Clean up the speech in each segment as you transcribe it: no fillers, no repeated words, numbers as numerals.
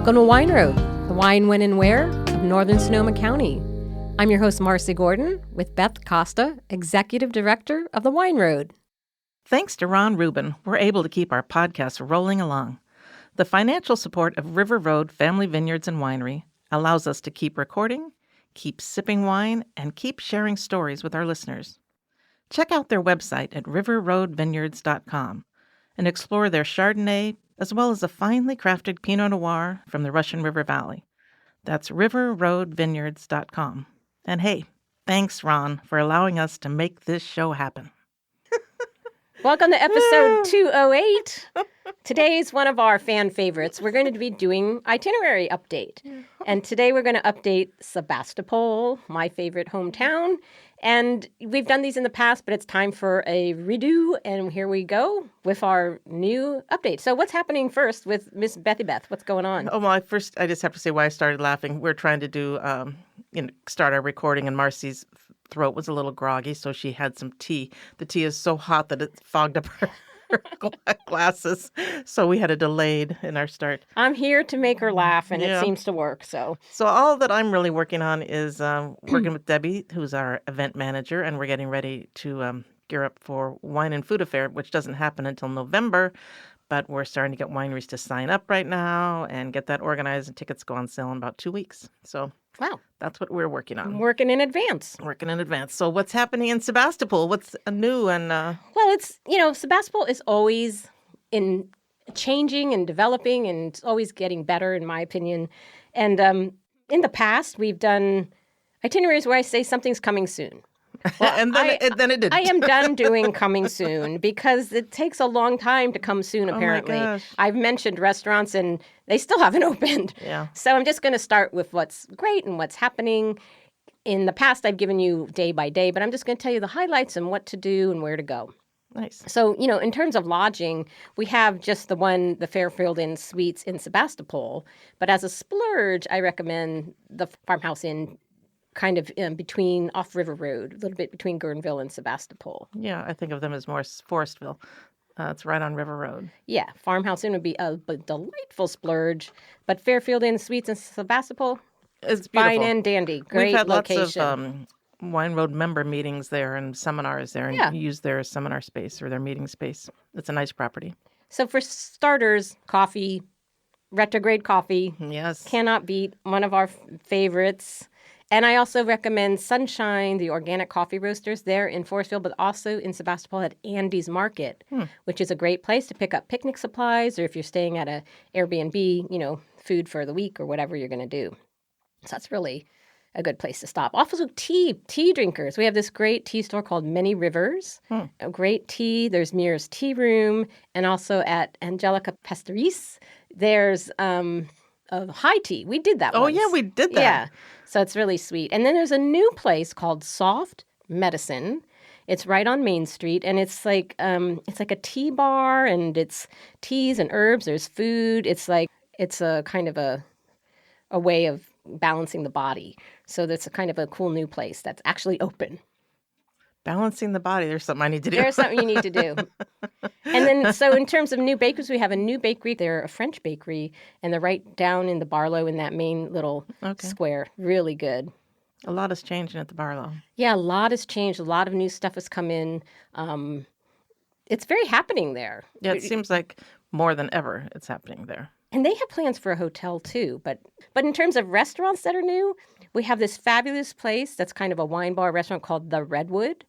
Welcome to Wine Road, the wine, when, and where of Northern Sonoma County. I'm your host, Marcy Gordon, with Beth Costa, Executive Director of the Wine Road. Thanks to Ron Rubin, we're able to keep our podcast rolling along. The financial support of River Road Family Vineyards and Winery allows us to keep recording, keep sipping wine, and keep sharing stories with our listeners. Check out their website at riverroadvineyards.com and explore their Chardonnay, as well as a finely crafted Pinot Noir from the Russian River Valley. That's riverroadvineyards.com. And hey, thanks, Ron, for allowing us to make this show happen. Welcome to episode 208. Today's one of our fan favorites. We're going to be doing Itinerary update. And today we're going to update Sebastopol, my favorite hometown. And we've done these in the past, but it's time for a redo. And here we go with our new update. So what's happening first with Miss Bethy Beth? What's going on? Oh, well, I just have to say why I started laughing. We're trying to do, start our recording, and Marcy's throat was a little groggy, so she had some tea. The tea is so hot that it fogged up her glasses, so we had a delayed in our start. I'm here to make her laugh, and it seems to work. So all that I'm really working on is working with Debbie, who's our event manager, and we're getting ready to gear up for Wine and Food Affair, which doesn't happen until November. But we're starting to get wineries to sign up right now and get that organized, and tickets go on sale in about 2 weeks. So wow, that's what we're working on. Working in advance. So what's happening in Sebastopol? What's new? And well, it's, Sebastopol is always in changing and developing, and it's always getting better, in my opinion. And in the past, we've done itineraries where I say something's coming soon. Well, and then it didn't. I am done doing coming soon because it takes a long time to come soon, apparently. Oh my gosh. I've mentioned restaurants and they still haven't opened. Yeah. So I'm just going to start with what's great and what's happening. In the past, I've given you day by day, but I'm just going to tell you the highlights and what to do and where to go. Nice. So, in terms of lodging, we have just the Fairfield Inn Suites in Sebastopol. But as a splurge, I recommend the Farmhouse Inn kind of between off River Road, a little bit between Guerneville and Sebastopol. Yeah, I think of them as more Forestville. It's right on River Road. Yeah, Farmhouse Inn would be a delightful splurge, but Fairfield Inn Suites in Sebastopol, it's beautiful. Fine and dandy. Great We've had location. lots of Wine Road member meetings there and seminars there, and use their seminar space or their meeting space. It's a nice property. So for starters, coffee, Retrograde Coffee. Yes. Cannot beat, one of our favorites. And I also recommend Sunshine, the organic coffee roasters there in Forestville, but also in Sebastopol at Andy's Market, which is a great place to pick up picnic supplies, or if you're staying at a Airbnb, food for the week or whatever you're going to do. So that's really a good place to stop. Also tea drinkers. We have this great tea store called Many Rivers. A great tea. There's Mira's Tea Room. And also at Angelica Pasteurice, there's high tea. We did that once. Oh, yeah, we did that. Yeah. So it's really sweet. And then there's a new place called Soft Medicine. It's right on Main Street, and it's like a tea bar, and it's teas and herbs. There's food. It's a kind of a way of balancing the body. So that's a kind of a cool new place that's actually open. Balancing the body. There's something I need to do. There's something you need to do. And then, so in terms of new bakeries, we have a new bakery. They're a French bakery, and they're right down in the Barlow in that main little square. Really good. A lot has changed at the Barlow. Yeah, a lot has changed. A lot of new stuff has come in. It's very happening there. Yeah, it seems like more than ever it's happening there. And they have plans for a hotel, too. But in terms of restaurants that are new, we have this fabulous place that's kind of a wine bar restaurant called the Redwood.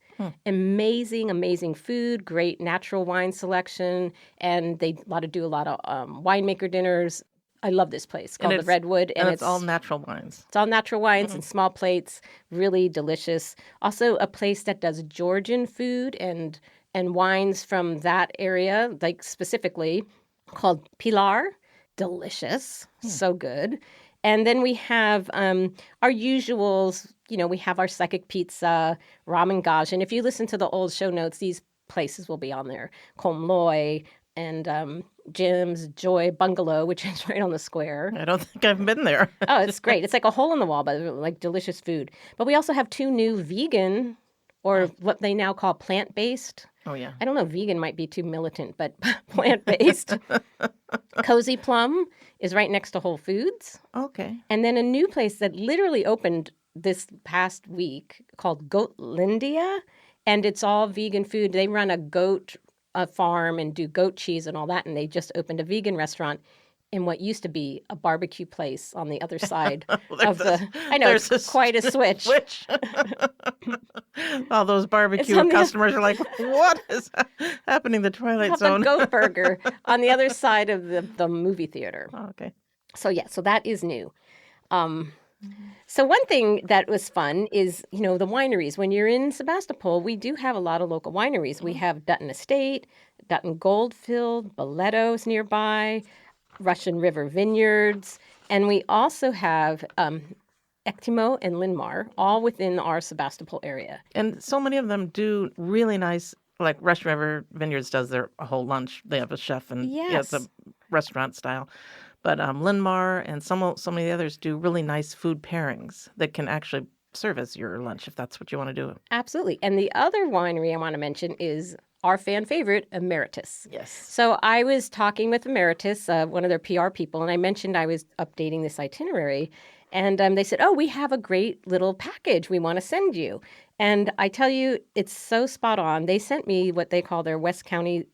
Amazing, amazing food, great natural wine selection, and they do a lot of winemaker dinners. I love this place called the Redwood. And it's all natural wines. It's all natural wines and small plates, really delicious. Also a place that does Georgian food and wines from that area, like specifically called Pilar. Delicious, so good. And then we have our usuals. We have our psychic pizza, ramen gage. And if you listen to the old show notes, these places will be on there. Komloi and Jim's Joy Bungalow, which is right on the square. I don't think I've been there. Oh, it's great. It's like a hole in the wall, but like delicious food. But we also have 2 new vegan, or what they now call plant-based Oh, yeah. I don't know, vegan might be too militant, but plant-based. Cozy Plum is right next to Whole Foods. Okay. And then a new place that literally opened this past week called Goatlandia, and it's all vegan food. They run a goat farm and do goat cheese and all that, and they just opened a vegan restaurant in what used to be a barbecue place on the other side of the... I know, it's quite a switch. All those barbecue customers are like, what is happening in the Twilight Zone? The goat burger on the other side of the movie theater. Oh, okay. So, yeah, so that is new. So one thing that was fun is, the wineries. When you're in Sebastopol, we do have a lot of local wineries. We have Dutton Estate, Dutton Goldfield, Boletto's nearby, Russian River Vineyards, and we also have Ectimo and Linmar, all within our Sebastopol area. And so many of them do really nice, like Russian River Vineyards does their whole lunch. They have a chef and it's a restaurant style. But Linmar and so many others do really nice food pairings that can actually serve as your lunch if that's what you want to do. Absolutely. And the other winery I want to mention is our fan favorite, Emeritus. Yes. So I was talking with Emeritus, one of their PR people, and I mentioned I was updating this itinerary. And they said, we have a great little package we want to send you. And I tell you, it's so spot on. They sent me what they call their West County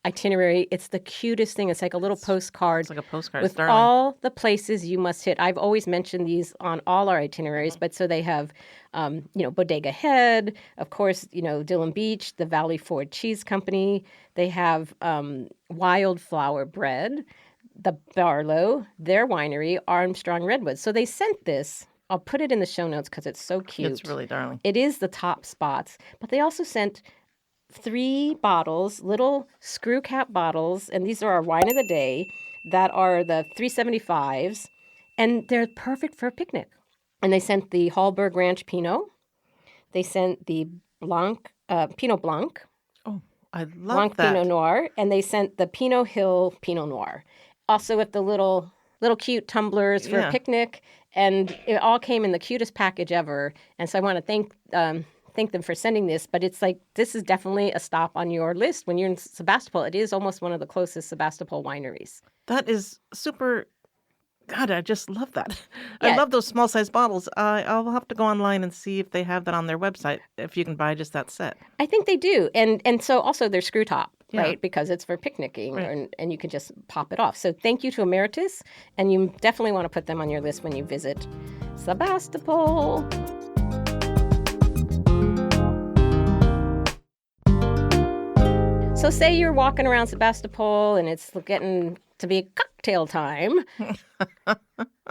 itinerary. It's the cutest thing. It's like a little postcard. It's like a postcard. With all the places you must hit. I've always mentioned these on all our itineraries, but so they have, Bodega Head, of course, Dillon Beach, the Valley Ford Cheese Company. They have Wildflower Bread, the Barlow, their winery, Armstrong Redwood. So they sent this. I'll put it in the show notes because it's so cute. It's really darling. It is the top spots, but they also sent 3 bottles, little screw cap bottles, and these are our wine of the day that are the 375s, and they're perfect for a picnic. And they sent the Hallberg Ranch Pinot. They sent the Blanc, Pinot Blanc. Oh, I love Blanc that. Pinot Noir, and they sent the Pinot Hill Pinot Noir. Also with the little cute tumblers for a picnic, and it all came in the cutest package ever. And so I want to thank them for sending this, but it's like this is definitely a stop on your list when you're in Sebastopol. It is almost one of the closest Sebastopol wineries. That is super. God, I just love that. Yeah. I love those small size bottles. I'll have to go online and see if they have that on their website, if you can buy just that set. I think they do. And so also they're screw top, Yeah. right? Because it's for picnicking Right. and you can just pop it off. So thank you to Emeritus, and you definitely want to put them on your list when you visit Sebastopol. So say you're walking around Sebastopol and it's getting to be cocktail time.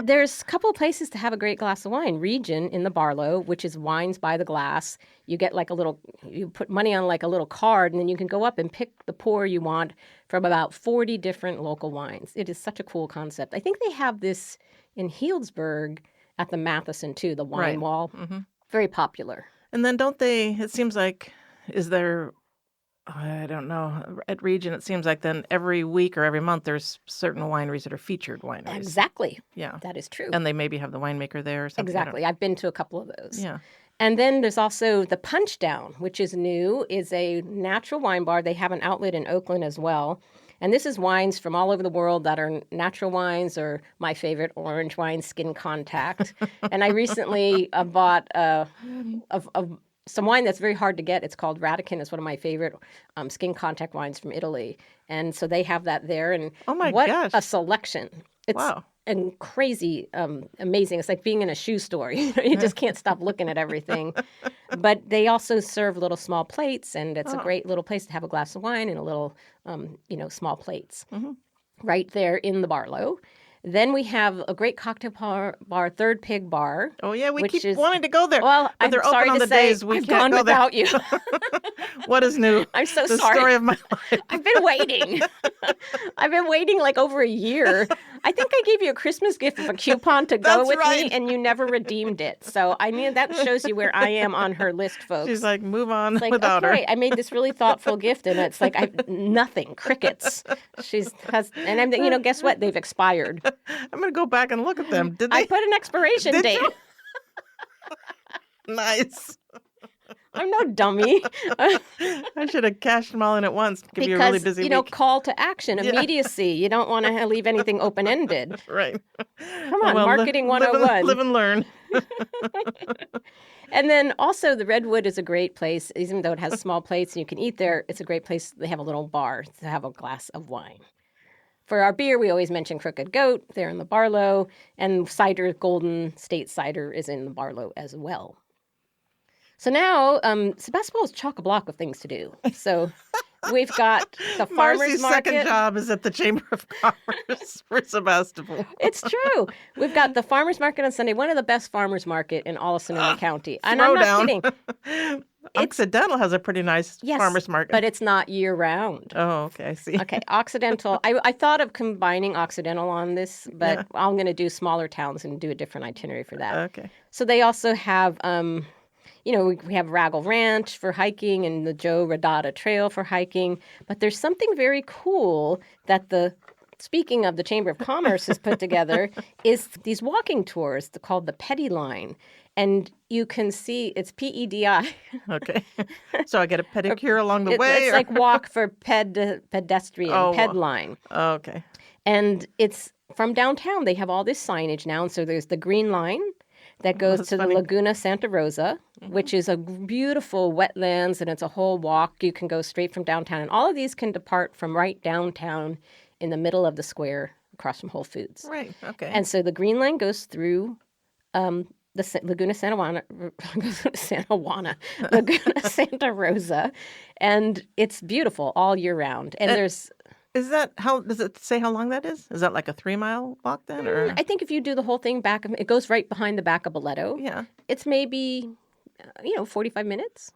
There's a couple of places to have a great glass of wine. Region in the Barlow, which is wines by the glass. You get you put money on like a little card, and then you can go up and pick the pour you want from about 40 different local wines. It is such a cool concept. I think they have this in Healdsburg at the Matheson too, the wine Right. wall. Mm-hmm. Very popular. And then don't they, it seems like, is there, I don't know, at Region, it seems like then every week or every month there's certain wineries that are featured wineries. Exactly. Yeah. That is true. And they maybe have the winemaker there or something. Exactly. I've been to a couple of those. Yeah. And then there's also the Punch Down, which is new, is a natural wine bar. They have an outlet in Oakland as well. And this is wines from all over the world that are natural wines, or my favorite, orange wine, Skin Contact. And I recently bought some wine that's very hard to get. It's called Radican. It's one of my favorite Skin Contact wines from Italy. And so they have that there. And Oh my what gosh. a selection. It's Wow. and crazy, amazing. It's like being in a shoe store. You just can't stop looking at everything. But they also serve little small plates, and it's a great little place to have a glass of wine and a little, small plates. Mm-hmm. Right there in the Barlow. Then we have a great cocktail bar, Third Pig Bar. Oh, yeah, we which keep is- wanting to go there. Well, but I'm they're sorry open on to the say days we I've can't gone go there. without you. What is new? I'm so the sorry. story of my life. I've been waiting. I've been waiting like over a year. I think I gave you a Christmas gift of a coupon to go That's with me, right. and you never redeemed it. So I mean, that shows you where I am on her list, folks. She's like, move on It's like, without okay, her. I made this really thoughtful gift, and it's like nothing, crickets. Guess what? They've expired. I'm going to go back and look at them. Did I they? put an expiration Did date. you? Nice. I'm no dummy. I should have cashed them all in at once. Give you a really busy week. Call to action, immediacy. You don't want to leave anything open-ended. Right. Come on, marketing 101. Live and learn. And then also the Redwood is a great place, even though it has small plates and you can eat there. It's a great place. They have a little bar to have a glass of wine. For our beer, we always mention Crooked Goat. They're in the Barlow. And cider, Golden State Cider is in the Barlow as well. So now, Sebastopol is chock-a-block of things to do. So we've got the farmers Marcy's market. second job is at the Chamber of Commerce for Sebastopol. It's true. We've got the farmers market on Sunday, one of the best farmers market in all of Sonoma County. And I'm not kidding. Occidental has a pretty nice farmers market. But it's not year-round. Oh, okay, I see. Okay, Occidental. I thought of combining Occidental on this, but I'm going to do smaller towns and do a different itinerary for that. Okay. So they also have... we have Raggle Ranch for hiking and the Joe Rodata Trail for hiking. But there's something very cool that speaking of the Chamber of Commerce has put together is these walking tours called the Pedi Line. And you can see it's PEDI. Okay. So I get a pedicure along the way? It's like walk for pedestrian, ped line. Okay. And it's from downtown. They have all this signage now. And so there's the Green Line that goes to the Laguna Santa Rosa, which is a beautiful wetlands, and it's a whole walk. You can go straight from downtown. And all of these can depart from right downtown in the middle of the square across from Whole Foods. Right, okay. And so the Green Line goes through the Laguna Santa Rosa, and it's beautiful all year round. And there's... Does it say how long that is? Is that like a 3-mile walk then? Or? I think if you do the whole thing back, it goes right behind the back of Boleto. Yeah. It's maybe, 45 minutes.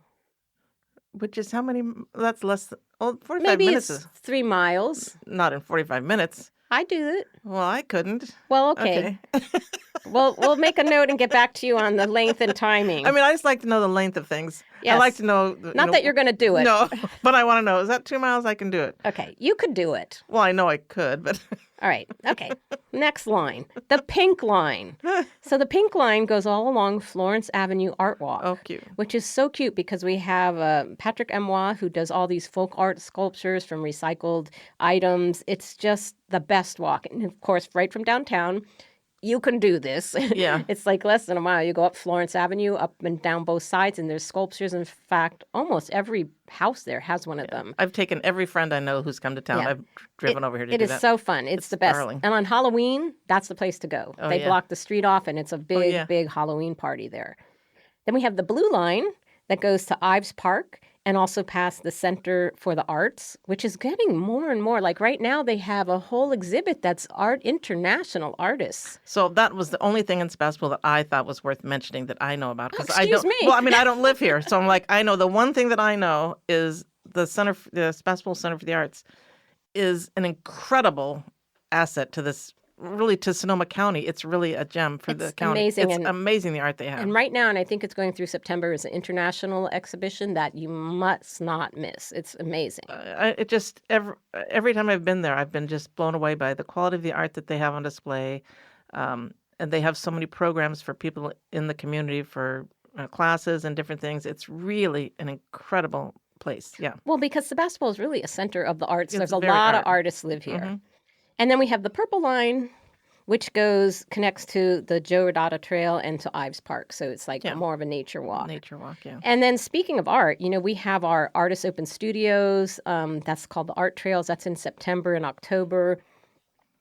Which is how many? That's less. 45 maybe minutes it's is 3 miles. not in 45 minutes. I do it. Well, I couldn't. Well, okay. We'll make a note and get back to you on the length and timing. I mean, I just like to know the length of things. Yes. I like to know. Not that you're going to do it. No, but I want to know. Is that 2 miles? I can do it. Okay, you could do it. Well, I know I could, but... All right. Okay. Next line. The Pink Line. So the Pink Line goes all along Florence Avenue Art Walk. Oh, cute. Which is so cute because we have Patrick Emois who does all these folk art sculptures from recycled items. It's just the best walk. And of course, right from downtown, you can do this. Yeah. It's like less than a mile. You go up Florence Avenue, up and down both sides, and there's sculptures. In fact, almost every house there has one of them. I've taken every friend I know who's come to town. Yeah. I've driven over here to do that. It is so fun. It's the best. darling. And on Halloween, that's the place to go. Oh, They yeah. block the street off, and it's a big, big Halloween party there. Then we have the Blue Line that goes to Ives Park and also past the Center for the Arts, which is getting more and more. Like right now, they have a whole exhibit that's international artists. So that was the only thing in Sebastopol that I thought was worth mentioning that I know about. Because Excuse me. Well, I mean, I don't live here. So I'm like, I know the one thing that I know is the Sebastopol Center for the Arts is an incredible asset to this, really to Sonoma County. It's really a gem for the county. Amazing. It's amazing the art they have. And right now, and I think it's going through September, is an international exhibition that you must not miss. It's amazing. It just every time I've been there, I've been just blown away by the quality of the art that they have on display, and they have so many programs for people in the community for classes and different things. It's really an incredible place. Yeah. Well, because Sebastopol is really a center of the arts. It's There's a very lot art. of artists live here. Mm-hmm. And then we have the Purple Line, which connects to the Joe Rodata Trail and to Ives Park. So it's like more of a nature walk. Nature walk, yeah. And then speaking of art, we have our Artist Open Studios. That's called the Art Trails. That's in September and October.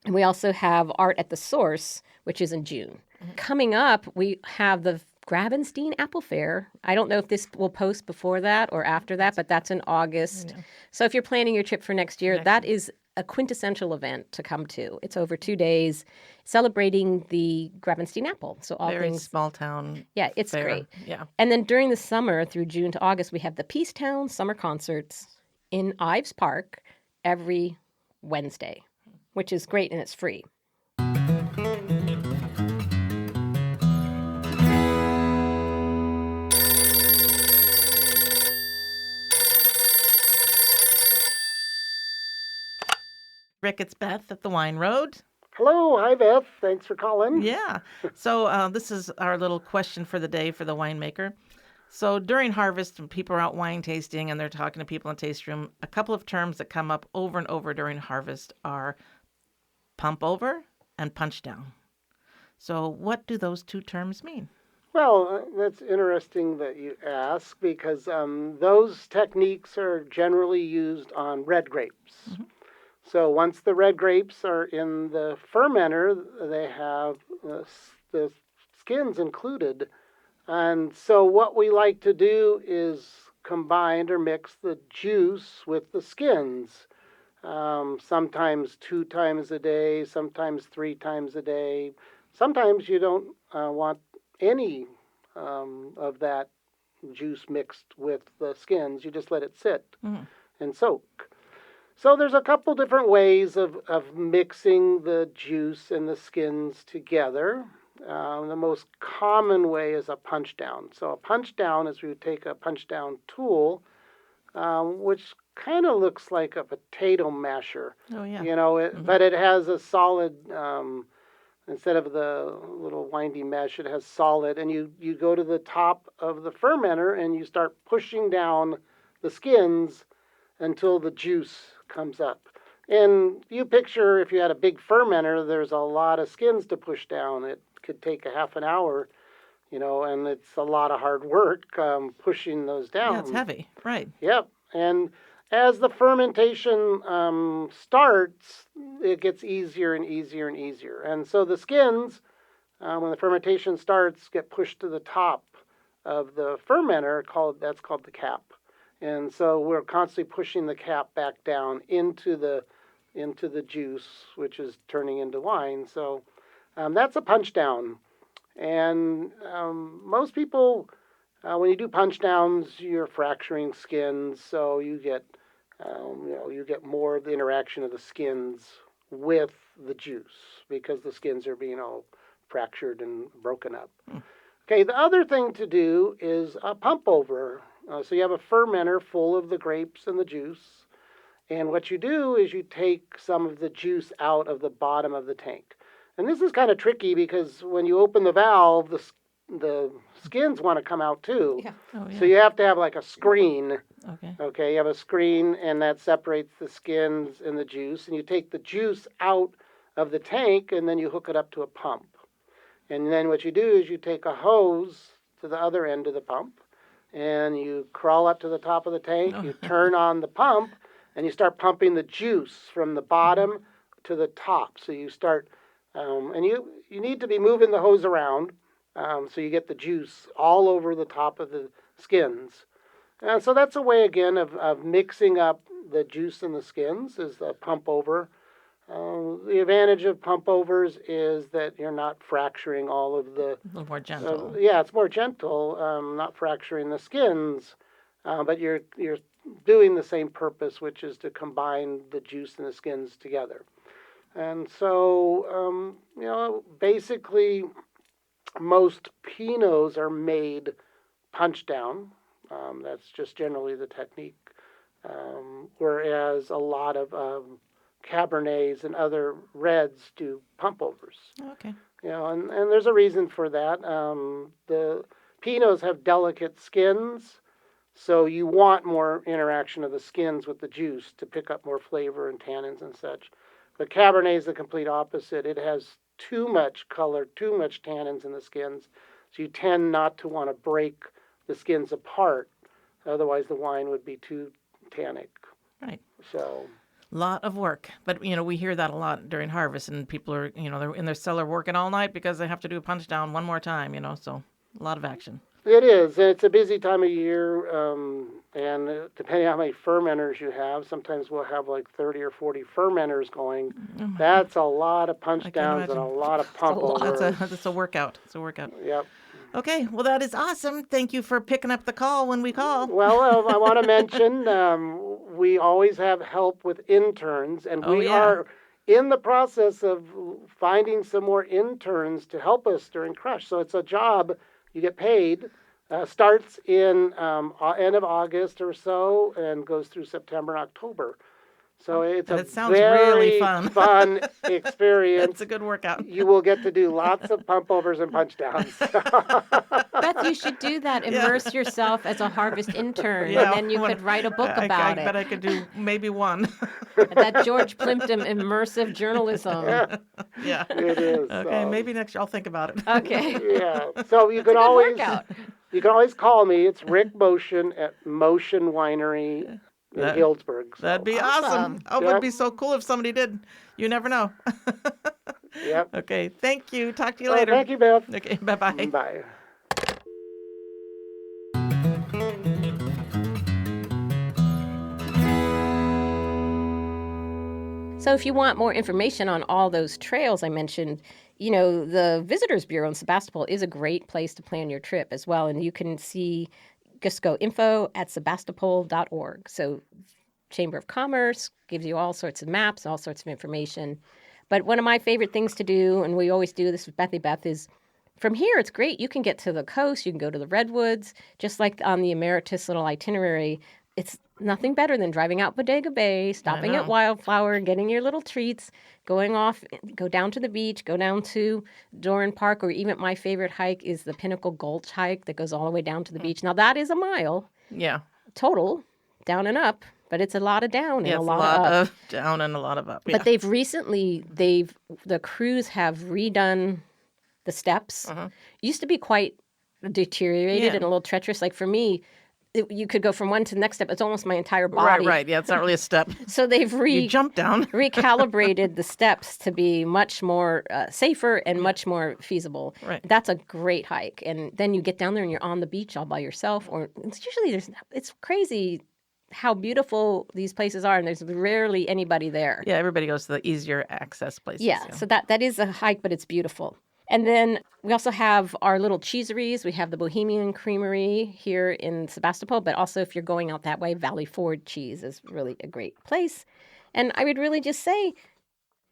And we also have Art at the Source, which is in June. Mm-hmm. Coming up, we have the Gravenstein Apple Fair. I don't know if this will post before that or after that, but that's in August. Yeah. So if you're planning your trip for next year, that is a quintessential event to come to. It's over 2 days celebrating the Gravenstein apple. So all Very things small town. Yeah, it's fair. great. Yeah. And then during the summer through June to August, we have the Peacetown Summer Concerts in Ives Park every Wednesday, which is great and it's free. Rick, it's Beth at the Wine Road. Hello. Hi, Beth. Thanks for calling. Yeah. So this is our little question for the day for the winemaker. So during harvest, when people are out wine tasting and they're talking to people in the taste room, a couple of terms that come up over and over during harvest are pump over and punch down. So what do those two terms mean? Well, that's interesting that you ask because those techniques are generally used on red grapes. So once the red grapes are in the fermenter, they have the skins included. And so what we like to do is combine or mix the juice with the skins. Sometimes 2 times a day, sometimes 3 times a day. Sometimes you don't want any of that juice mixed with the skins. You just let it sit and soak. So there's a couple different ways of mixing the juice and the skins together. The most common way is a punch down. So a punch down is we would take a punch down tool, which kind of looks like a potato masher. Oh, yeah. But it has a solid, instead of the little windy mesh, it has solid. And you go to the top of the fermenter and you start pushing down the skins until the juice comes up. And you picture if you had a big fermenter, there's a lot of skins to push down. It could take a half an hour, and it's a lot of hard work pushing those down. Yeah, it's heavy, right. Yep. And as the fermentation starts, it gets easier and easier and easier. And so the skins, when the fermentation starts, get pushed to the top of the fermenter, that's called the cap. And so we're constantly pushing the cap back down into the juice, which is turning into wine. So that's a punch down. And most people, when you do punch downs, you're fracturing skins, so you get more of the interaction of the skins with the juice because the skins are being all fractured and broken up. Okay, the other thing to do is a pump over. So you have a fermenter full of the grapes and the juice, and what you do is you take some of the juice out of the bottom of the tank. And this is kind of tricky because when you open the valve, the skins want to come out too. Yeah. Oh, yeah. So you have to have like a screen. Okay. Okay, you have a screen and that separates the skins and the juice. And you take the juice out of the tank and then you hook it up to a pump. And then what you do is you take a hose to the other end of the pump and you crawl up to the top of the tank, you turn on the pump, and you start pumping the juice from the bottom to the top. So you start, and you need to be moving the hose around so you get the juice all over the top of the skins. And so that's a way, again, of mixing up the juice and the skins is the pump over. The advantage of pump overs is that you're not fracturing all of the... A little more gentle. It's more gentle, not fracturing the skins, but you're doing the same purpose, which is to combine the juice and the skins together. And so, basically, most Pinots are made punch down. That's just generally the technique. Whereas a lot of Cabernets and other reds do pump overs. Okay. And there's a reason for that. The Pinots have delicate skins, so you want more interaction of the skins with the juice to pick up more flavor and tannins and such. But Cabernet is the complete opposite. It has too much color, too much tannins in the skins, so you tend not to want to break the skins apart. Otherwise, the wine would be too tannic. Right. So... Lot of work, but we hear that a lot during harvest, and people are they're in their cellar working all night because they have to do a punch down one more time. So a lot of action. It is. It's a busy time of year, and depending on how many fermenters you have, sometimes we'll have like 30 or 40 fermenters going. That's a lot of punch downs and a lot of pump overs. That's a workout. It's a workout. Yep. Okay, well, that is awesome. Thank you for picking up the call when we call. Well, I want to mention we always have help with interns, and we are in the process of finding some more interns to help us during Crush. So it's a job. You get paid. Starts in end of August or so and goes through September and October. So it's And a it sounds very really fun. fun experience. It's a good workout. You will get to do lots of pump overs and punch downs. Beth, you should do that. Immerse yourself as a harvest intern, Yeah, and then you could write a book about I it. bet I could do maybe one. That George Plimpton immersive journalism. Yeah. It is. Okay, maybe next year I'll think about it. Okay. Yeah. So you It's a can good always workout. you can always call me. It's Rick Motion at Motion Winery in Healdsburg. So. That'd be Awesome. awesome. Oh, Yep. it'd be so cool if somebody did. You never know. Yep. Okay, thank you. Talk to you Oh, later. thank you, Beth. Okay, bye-bye. Bye. So if you want more information on all those trails I mentioned, the Visitors Bureau in Sebastopol is a great place to plan your trip as well. And you can just go info@sebastopol.org. So Chamber of Commerce gives you all sorts of maps, all sorts of information. But one of my favorite things to do, and we always do this with Beth, is from here, it's great. You can get to the coast. You can go to the Redwoods, just like on the Emeritus little itinerary. It's nothing better than driving out Bodega Bay, stopping at Wildflower, getting your little treats, going off, go down to the beach, go down to Doran Park, or even my favorite hike is the Pinnacle Gulch hike that goes all the way down to the beach. Now, that is a mile Yeah. total, down and up, but it's a lot of down and Yeah, a it's lot of up. of down and a lot of up. Yeah. But the crews have redone the steps. Used to be quite deteriorated and a little treacherous. Like for me, you could go from one to the next step. It's almost my entire body. Right. Yeah, it's not really a step. So they've You jump down. recalibrated the steps to be much more safer and much more feasible. Right. That's a great hike. And then you get down there and you're on the beach all by yourself. Or it's crazy how beautiful these places are, and there's rarely anybody there. Yeah, everybody goes to the easier access places. Yeah, so that is a hike, but it's beautiful. And then we also have our little cheeseries. We have the Bohemian Creamery here in Sebastopol, but also if you're going out that way, Valley Forge Cheese is really a great place. And I would really just say,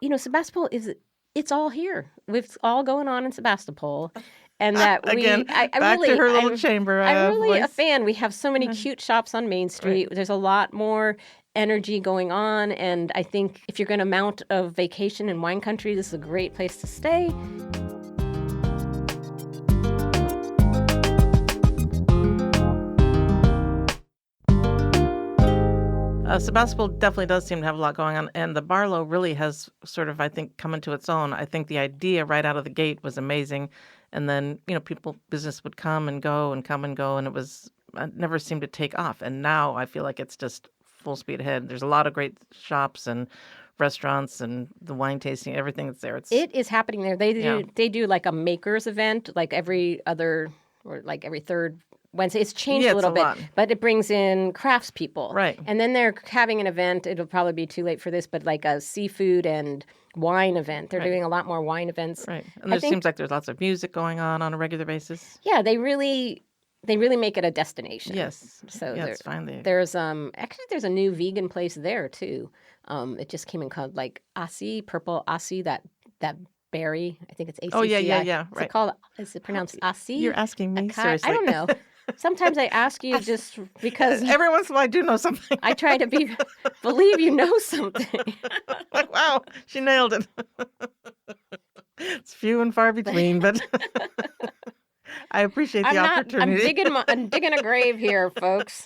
Sebastopol it's all here. It's all going on in Sebastopol. And that Again, back to her little chamber. I'm really voice. a fan. We have so many cute shops on Main Street. There's a lot more energy going on. And I think if you're going to mount a vacation in wine country, this is a great place to stay. Sebastopol definitely does seem to have a lot going on, and the Barlow really has sort of, I think, come into its own. I think the idea right out of the gate was amazing, and then business would come and go, and it never seemed to take off. And now I feel like it's just full speed ahead. There's a lot of great shops and restaurants and the wine tasting, everything that's there. It is happening there. They do like a makers event, like every other or like every third Wednesday. It's changed a little bit, but it brings in craftspeople. Right. And then they're having an event. It'll probably be too late for this, but like a seafood and wine event. They're doing a lot more wine events. Right. And it seems like there's lots of music going on a regular basis. Yeah, they really make it a destination. Yes. So it's fine there. There's there's a new vegan place there too. It just came in called like Aussie, purple Aussie, that berry. I think it's ACCI. Oh yeah. Right. Is it pronounced Aussie? You're asking me, seriously. I don't know. Sometimes I ask you just because every once in a while I do know something. I try to believe you know something. Like, wow, she nailed it. It's few and far between, but I appreciate the opportunity. I'm digging a grave here, folks.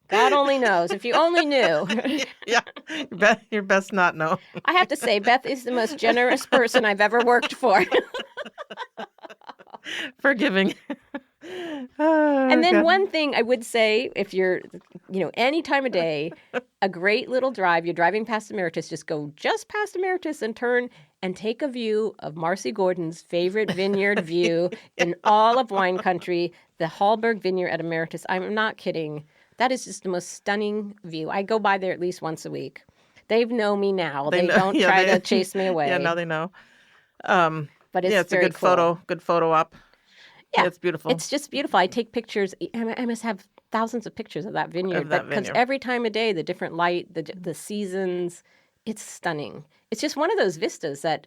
God only knows. If you only knew. Yeah, you're best not know. I have to say, Beth is the most generous person I've ever worked for. Forgiving. And then one thing I would say, if you're, any time of day, a great little drive, you're driving past Emeritus, just go just past Emeritus and turn and take a view of Marcy Gordon's favorite vineyard view in all of wine country, the Hallberg Vineyard at Emeritus. I'm not kidding. That is just the most stunning view. I go by there at least once a week. They know me now. They don't try to chase me away. Yeah, now they know. But it's a good cool. photo op. Yeah, it's beautiful. It's just beautiful. I take pictures. I must have thousands of pictures of that vineyard. Because every time of day, the different light, the seasons, it's stunning. It's just one of those vistas that,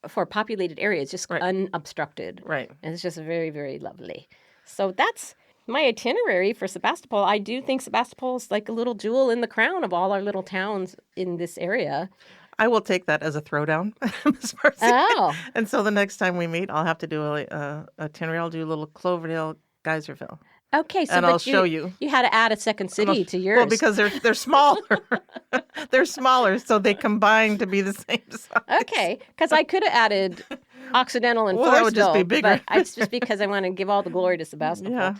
for a populated area, is just unobstructed. Right. And it's just very, very lovely. So that's my itinerary for Sebastopol, I do think Sebastopol is like a little jewel in the crown of all our little towns in this area. I will take that as a throwdown, Ms. Marcy. Oh. And so the next time we meet, I'll have to do a itinerary. I'll do a little Cloverdale, Geyserville. Okay, so And but I'll show you. You had to add a second city to yours. Well, because they're smaller. They're smaller, so they combine to be the same size. Okay, because I could have added Occidental and Well, that would just be Forestville, bigger. but it's just because I want to give all the glory to Sebastopol. Yeah.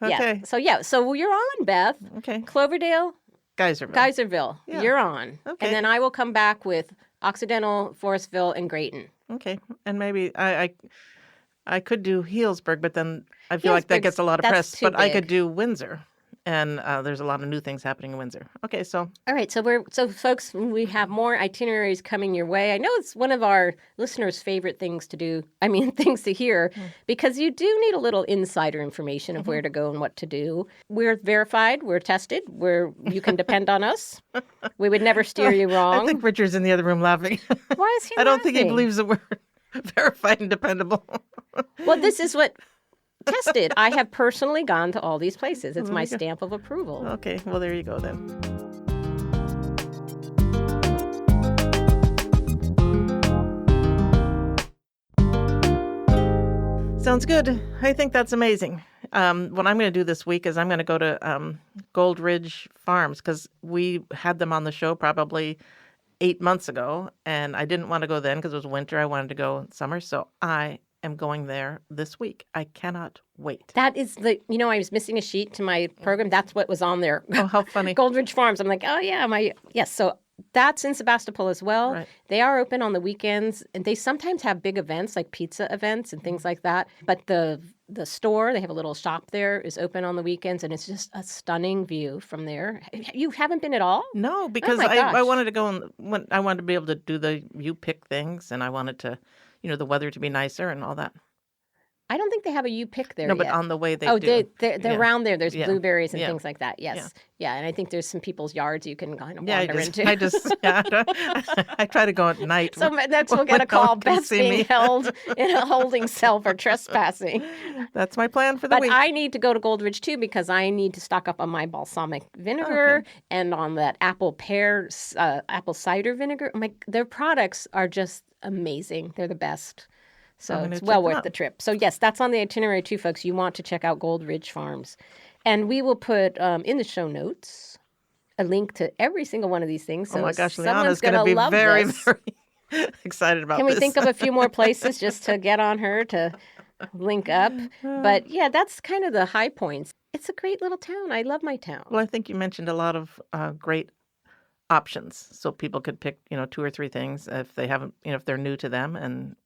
Okay. So you're on, Beth. Okay. Cloverdale, Geyserville. Yeah. You're on. Okay. And then I will come back with Occidental, Forestville, and Grayton. Okay. And maybe I could do Healdsburg, but then I feel like that Healdsburg's- gets a lot of that's press. too But I could big. do Windsor. And there's a lot of new things happening in Windsor. Okay, so All right, so folks, we have more itineraries coming your way. I know it's one of our listeners' favorite things to do. I mean, things to hear, because you do need a little insider information of where to go and what to do. We're verified, we're tested, you can depend on us. We would never steer you wrong. I think Richard's in the other room laughing. Why is he I don't think he laughing? believes that we're verified and dependable. Well, this is what tested. I have personally gone to all these places. It's my stamp of approval. Okay, well, there you go then. Sounds good. I think that's amazing. What I'm going to do this week is I'm going to go to Gold Ridge Farms because we had them on the show probably 8 months ago, and I didn't want to go then because it was winter. I wanted to go in summer, so I am going there this week. I cannot wait. That is I was missing a sheet to my program. That's what was on there. Oh, how funny. Gold Ridge Farms. I'm like, oh yeah, yes. So that's in Sebastopol as well. Right. They are open on the weekends, and they sometimes have big events like pizza events and things like that. But the store, they have a little shop there, is open on the weekends, and it's just a stunning view from there. You haven't been at all? No, because my I gosh. wanted to go and I wanted to be able to do the you pick things, and I wanted to, the weather to be nicer and all that. I don't think they have a you pick there No, yet. but on the way they Oh, do. they're Yeah. around there. There's Yeah. blueberries and Yeah. things like that. Yes. Yeah. And I think there's some people's yards you can kind of Yeah, wander into. I try to go at night. So that's we'll when get a no call. one can Beth's see being me. held in a holding cell for trespassing. That's my plan for the But week. I need to go to Goldridge too because I need to stock up on my balsamic vinegar and on that apple cider vinegar. Their products are just amazing. They're the best. So I'm gonna it's check well them worth out. the trip. So yes, that's on the itinerary too, folks. You want to check out Gold Ridge Farms. And we will put in the show notes a link to every single one of these things. So Oh my gosh, someone's Liana's going to be love very, this. very excited about Can we this. think of a few more places just to get on her to link up? But yeah, that's kind of the high points. It's a great little town. I love my town. Well, I think you mentioned a lot of great options, so people could pick, 2 or 3 things if they haven't, if they're new to them, and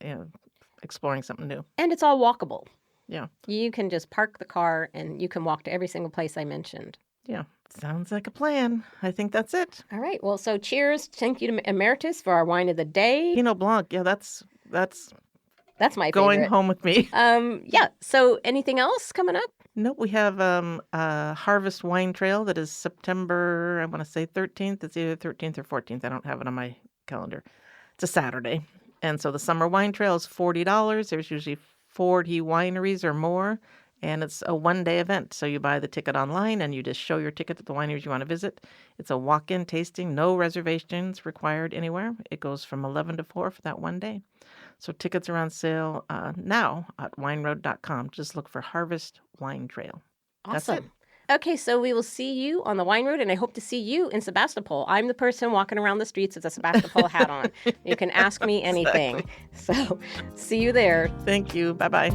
exploring something new. And it's all walkable. Yeah, You can just park the car and you can walk to every single place I mentioned. yeah. Sounds like a plan. I think that's it. All right. Well, so cheers. Thank you to Emeritus for our wine of the day. Pinot Blanc. Yeah, that's That's my going favorite. home with me. Yeah. So anything else coming up? Nope, we have a Harvest Wine Trail that is September, I want to say 13th. It's either 13th or 14th. I don't have it on my calendar. It's a Saturday. And so the Summer Wine Trail is $40. There's usually 40 wineries or more. And it's a one-day event. So you buy the ticket online and you just show your ticket to the wineries you want to visit. It's a walk-in tasting, no reservations required anywhere. It goes from 11 to 4 for that one day. So tickets are on sale now at wineroad.com. Just look for Harvest Wine Trail. That's Awesome. Okay, so we will see you on the Wine Road, and I hope to see you in Sebastopol. I'm the person walking around the streets with a Sebastopol hat on. You can ask me anything. So see you there. Thank you. Bye-bye.